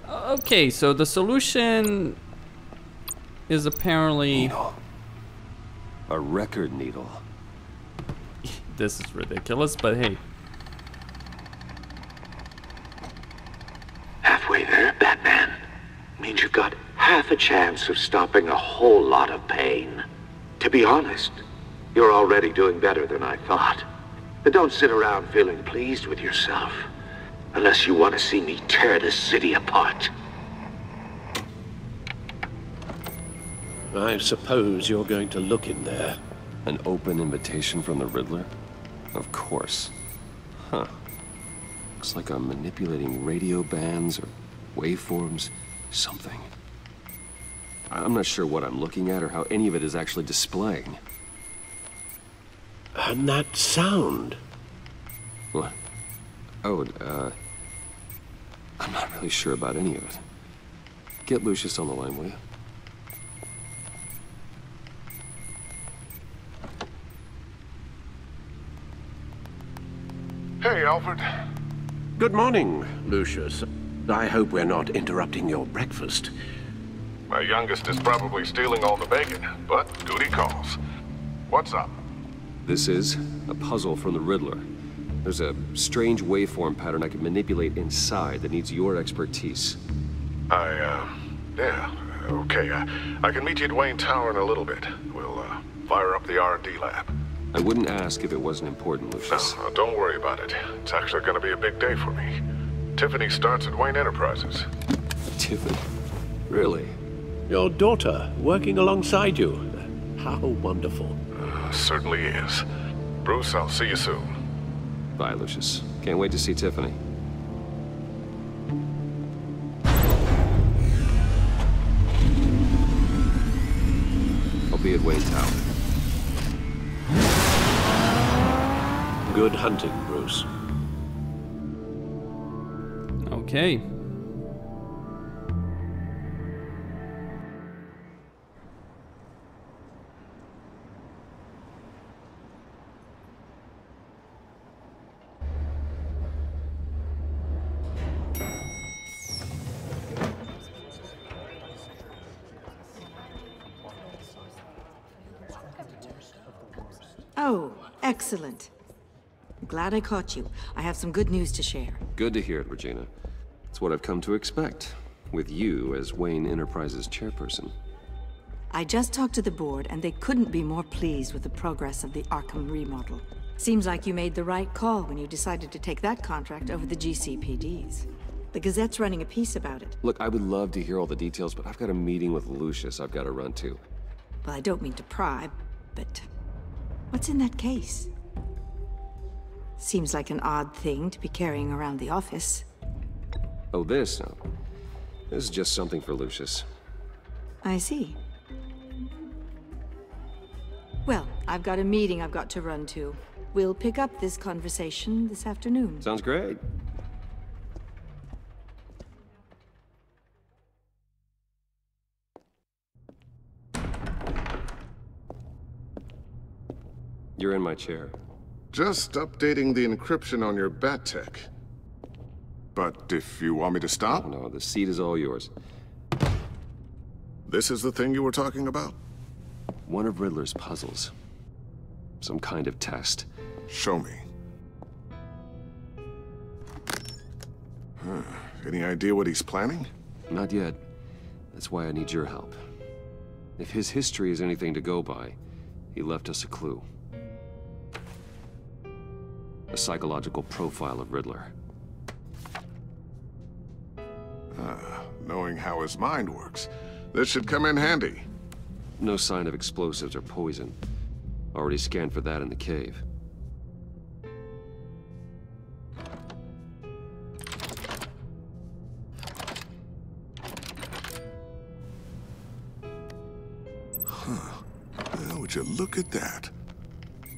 Okay, so the solution is apparently... Needle. A record needle. This is ridiculous, but hey. Halfway there, Batman. Means you've got half a chance of stopping a whole lot of pain. To be honest, you're already doing better than I thought. But don't sit around feeling pleased with yourself. Unless you want to see me tear this city apart. I suppose you're going to look in there. An open invitation from the Riddler? Of course. Huh. Looks like I'm manipulating radio bands or waveforms. Something. I'm not sure what I'm looking at or how any of it is actually displaying. And that sound. What? Oh, I'm not really sure about any of it. Get Lucius on the line, will you? Hey, Alfred. Good morning, Lucius. I hope we're not interrupting your breakfast. My youngest is probably stealing all the bacon, but duty calls. What's up? This is a puzzle from the Riddler. There's a strange waveform pattern I can manipulate inside that needs your expertise. Yeah, okay. I can meet you at Wayne Tower in a little bit. We'll, fire up the R&D lab. I wouldn't ask if it wasn't important, Lucius. No, don't worry about it. It's actually gonna be a big day for me. Tiffany starts at Wayne Enterprises. Tiffany? Really? Your daughter working alongside you. How wonderful. Certainly is. Bruce, I'll see you soon. Bye, Lucius. Can't wait to see Tiffany. I'll be at Wayne Tower. Good hunting, Bruce. Okay. Oh, excellent. I'm glad I caught you. I have some good news to share. Good to hear it, Regina. It's what I've come to expect, with you as Wayne Enterprises chairperson. I just talked to the board, and they couldn't be more pleased with the progress of the Arkham remodel. Seems like you made the right call when you decided to take that contract over the GCPD's. The Gazette's running a piece about it. Look, I would love to hear all the details, but I've got a meeting with Lucius I've got to run to. Well, I don't mean to pry, but what's in that case? Seems like an odd thing to be carrying around the office. Oh, this? No. This is just something for Lucius. I see. Well, I've got a meeting I've got to run to. We'll pick up this conversation this afternoon. Sounds great. You're in my chair. Just updating the encryption on your bat tech. But if you want me to stop? Oh, no, the seat is all yours. This is the thing you were talking about? One of Riddler's puzzles. Some kind of test. Show me. Huh. Any idea what he's planning? Not yet. That's why I need your help. If his history is anything to go by, he left us a clue. A psychological profile of Riddler. Knowing how his mind works, this should come in handy. No sign of explosives or poison. Already scanned for that in the cave. Huh. Well, would you look at that?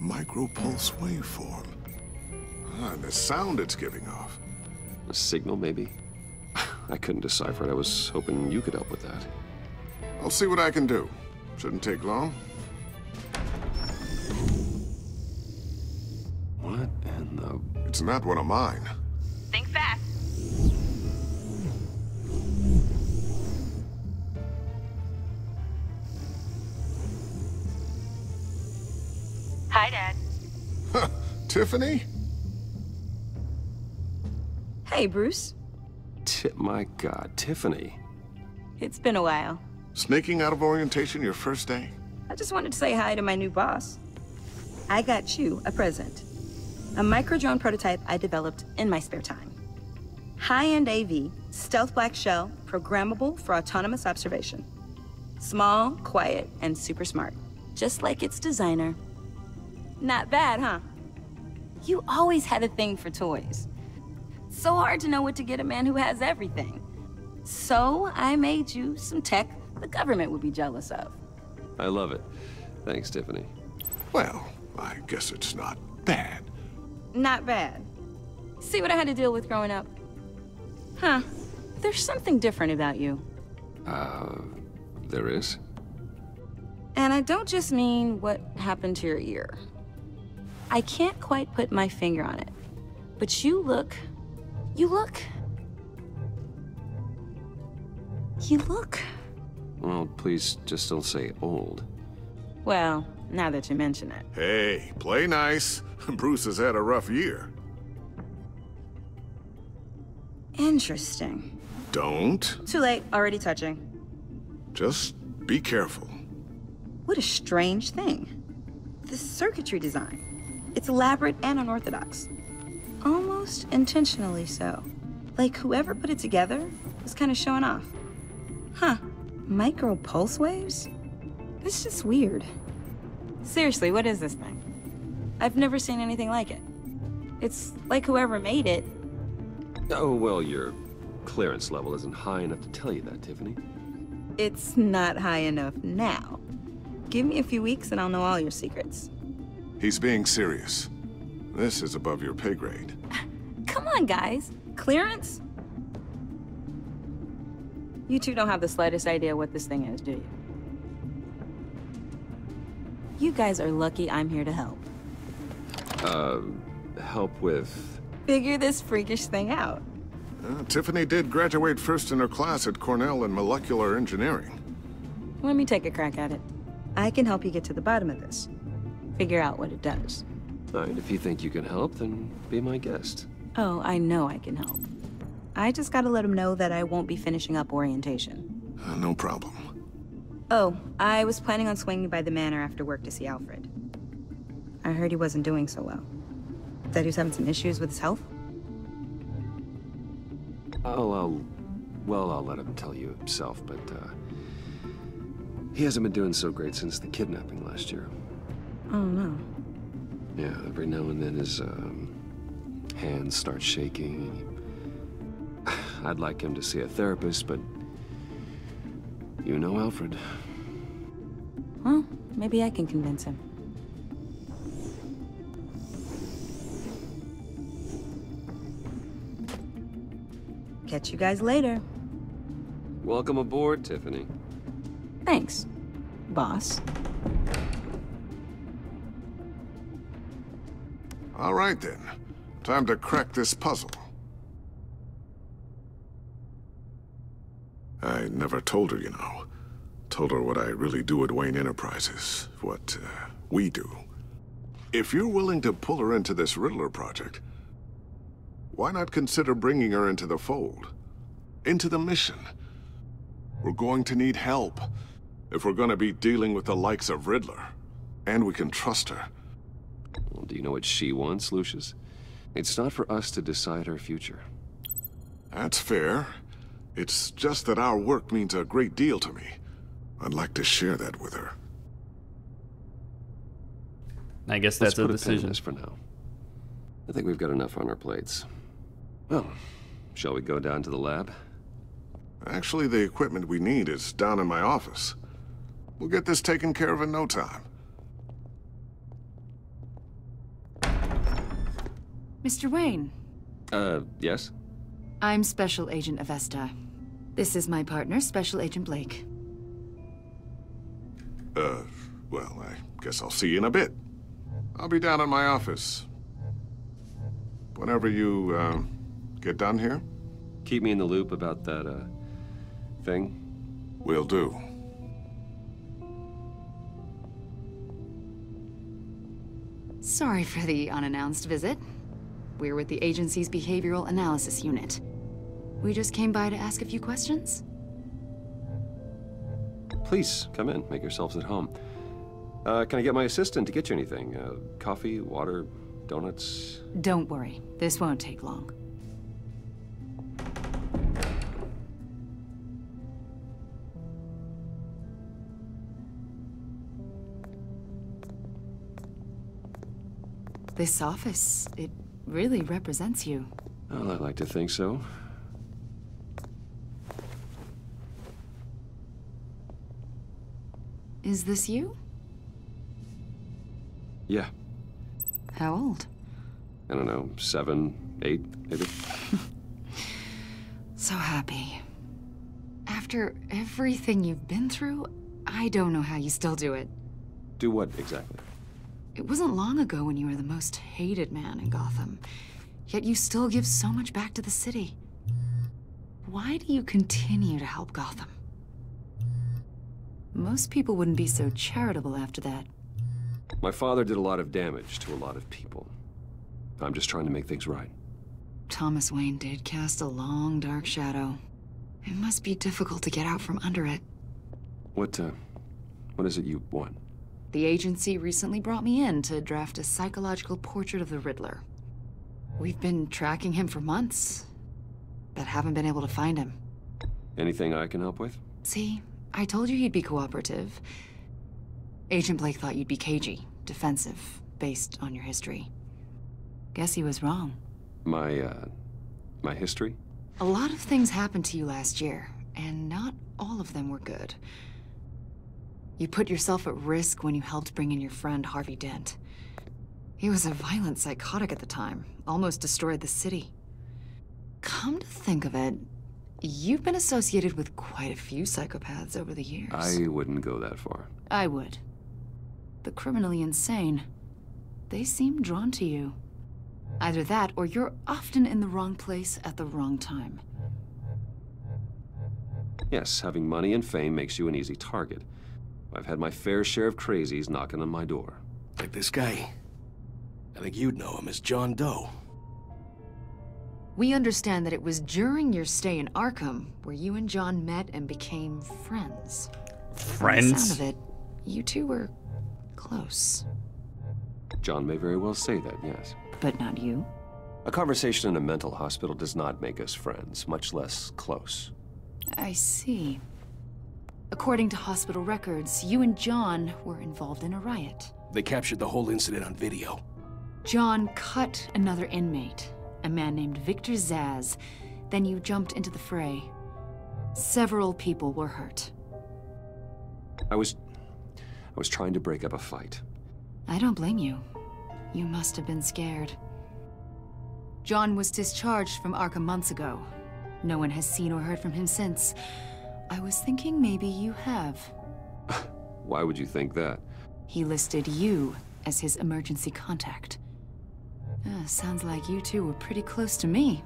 Micropulse waveform. And the sound it's giving off. A signal, maybe? I couldn't decipher it. I was hoping you could help with that. I'll see what I can do. Shouldn't take long. What in the... It's not one of mine. Think fast. Tiffany? Hey, Bruce. My God, Tiffany. It's been a while. Sneaking out of orientation your first day? I just wanted to say hi to my new boss. I got you a present. A micro-drone prototype I developed in my spare time. High-end AV, stealth black shell, programmable for autonomous observation. Small, quiet, and super smart. Just like its designer. Not bad, huh? You always had a thing for toys. So hard to know what to get a man who has everything. So I made you some tech the government would be jealous of. I love it. Thanks, Tiffany. Well, I guess it's not bad. Not bad. See what I had to deal with growing up? Huh. There's something different about you. There is? And I don't just mean what happened to your ear. I can't quite put my finger on it. But you look... Well, please just don't say old. Well, now that you mention it. Hey, play nice. Bruce has had a rough year. Interesting. Don't. Too late, already touching. Just be careful. What a strange thing. The circuitry design. It's elaborate and unorthodox. Almost intentionally so. Like whoever put it together was kind of showing off. Huh. Micro pulse waves? That's just weird. Seriously, what is this thing? I've never seen anything like it. It's like whoever made it. Oh, well, your clearance level isn't high enough to tell you that, Tiffany. It's not high enough now. Give me a few weeks and I'll know all your secrets. He's being serious. This is above your pay grade. Come on, guys. Clearance? You two don't have the slightest idea what this thing is, do you? You guys are lucky I'm here to help. Help with... Figure this freakish thing out. Tiffany did graduate first in her class at Cornell in molecular engineering. Let me take a crack at it. I can help you get to the bottom of this. Figure out what it does. All right, if you think you can help, then be my guest. Oh, I know I can help. I just gotta let him know that I won't be finishing up orientation. No problem. Oh, I was planning on swinging by the manor after work to see Alfred. I heard he wasn't doing so well. That he was having some issues with his health? I'll let him tell you himself, but, he hasn't been doing so great since the kidnapping last year. Oh, no. Yeah, every now and then his, hands start shaking. I'd like him to see a therapist, but you know Alfred. Well, maybe I can convince him. Catch you guys later. Welcome aboard, Tiffany. Thanks, boss. All right then. Time to crack this puzzle. I never told her, you know. Told her what I really do at Wayne Enterprises. What, we do. If you're willing to pull her into this Riddler project, why not consider bringing her into the fold? Into the mission? We're going to need help if we're going to be dealing with the likes of Riddler. And we can trust her. Well, do you know what she wants, Lucius? It's not for us to decide her future. That's fair. It's just that our work means a great deal to me. I'd like to share that with her. I guess Let's that's a put a pin in decision. this for now. I think we've got enough on our plates. Well, shall we go down to the lab? Actually, the equipment we need is down in my office. We'll get this taken care of in no time. Mr. Wayne, Yes? I'm Special Agent Avesta. This is my partner, Special Agent Blake. Well, I guess I'll see you in a bit. I'll be down in my office. Whenever you, get done here? Keep me in the loop about that, thing. Will do. Sorry for the unannounced visit. We're with the agency's behavioral analysis unit. We just came by to ask a few questions. Please, come in. Make yourselves at home. Can I get my assistant to get you anything? Coffee, water, donuts? Don't worry. This won't take long. This office, it really represents you. Well, I'd like to think so. Is this you? Yeah. How old? I don't know, 7, 8, maybe? So happy. After everything you've been through, I don't know how you still do it. Do what, exactly? It wasn't long ago when you were the most hated man in Gotham, yet you still give so much back to the city. Why do you continue to help Gotham? Most people wouldn't be so charitable after that. My father did a lot of damage to a lot of people. I'm just trying to make things right. Thomas Wayne did cast a long, dark shadow. It must be difficult to get out from under it. What is it you want? The agency recently brought me in to draft a psychological portrait of the Riddler. We've been tracking him for months, but haven't been able to find him. Anything I can help with? See, I told you he'd be cooperative. Agent Blake thought you'd be cagey, defensive, based on your history. Guess he was wrong. My history? A lot of things happened to you last year, and not all of them were good. You put yourself at risk when you helped bring in your friend Harvey Dent. He was a violent psychotic at the time, almost destroyed the city. Come to think of it, you've been associated with quite a few psychopaths over the years. I wouldn't go that far. I would. The criminally insane. They seem drawn to you. Either that, or you're often in the wrong place at the wrong time. Yes, having money and fame makes you an easy target. I've had my fair share of crazies knocking on my door. Like this guy. I think you'd know him as John Doe. We understand that it was during your stay in Arkham where you and John met and became friends. From the sound of it, you two were close. John may very well say that, yes. But not you? A conversation in a mental hospital does not make us friends, much less close. I see. According to hospital records, you and John were involved in a riot. They captured the whole incident on video. John cut another inmate, a man named Victor Zsasz. Then you jumped into the fray. Several people were hurt. I was trying to break up a fight. I don't blame you. You must have been scared. John was discharged from Arkham months ago. No one has seen or heard from him since. I was thinking maybe you have. Why would you think that? He listed you as his emergency contact. Sounds like you two were pretty close to me.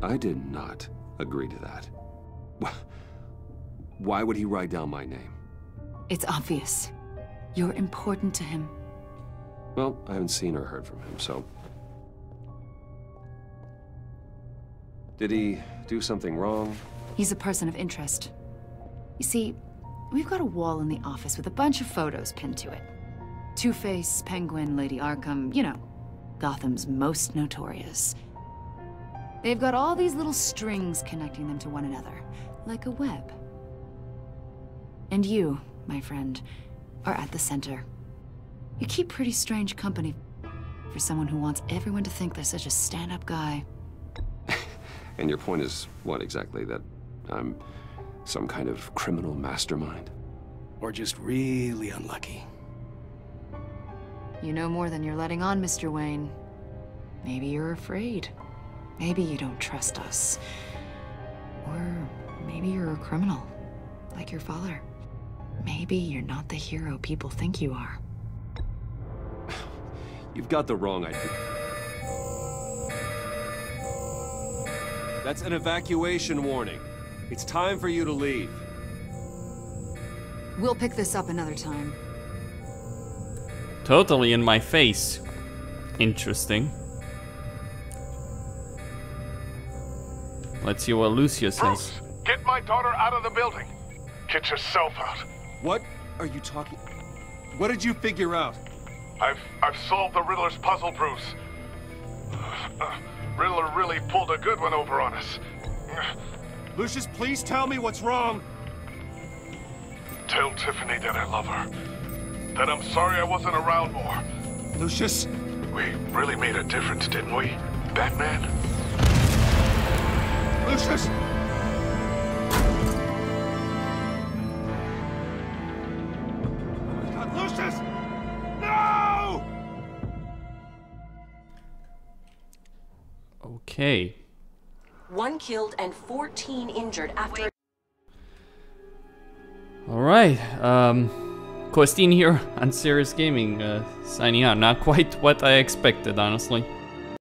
I did not agree to that. Why would he write down my name? It's obvious. You're important to him. Well, I haven't seen or heard from him, so... Did he do something wrong? He's a person of interest. You see, we've got a wall in the office with a bunch of photos pinned to it. Two-Face, Penguin, Lady Arkham, you know, Gotham's most notorious. They've got all these little strings connecting them to one another, like a web. And you, my friend, are at the center. You keep pretty strange company for someone who wants everyone to think they're such a stand-up guy. And your point is what exactly? That I'm some kind of criminal mastermind? Or just really unlucky. You know more than you're letting on, Mr. Wayne. Maybe you're afraid. Maybe you don't trust us. Or maybe you're a criminal, like your father. Maybe you're not the hero people think you are. You've got the wrong idea. That's an evacuation warning. It's time for you to leave. We'll pick this up another time. Totally in my face. Interesting. Let's see what Lucius says. Bruce, get my daughter out of the building. Get yourself out. What are you talking? What did you figure out? I've solved the Riddler's puzzle, Bruce. Riddler really pulled a good one over on us. Lucius, please tell me what's wrong. Tell Tiffany that I love her. That I'm sorry I wasn't around more. Lucius? We really made a difference, didn't we, Batman? Lucius! Oh my God, Lucius! No! Okay. 1 killed and 14 injured after... Alright, Costin here on Serious Gaming, signing out. Not quite what I expected, honestly.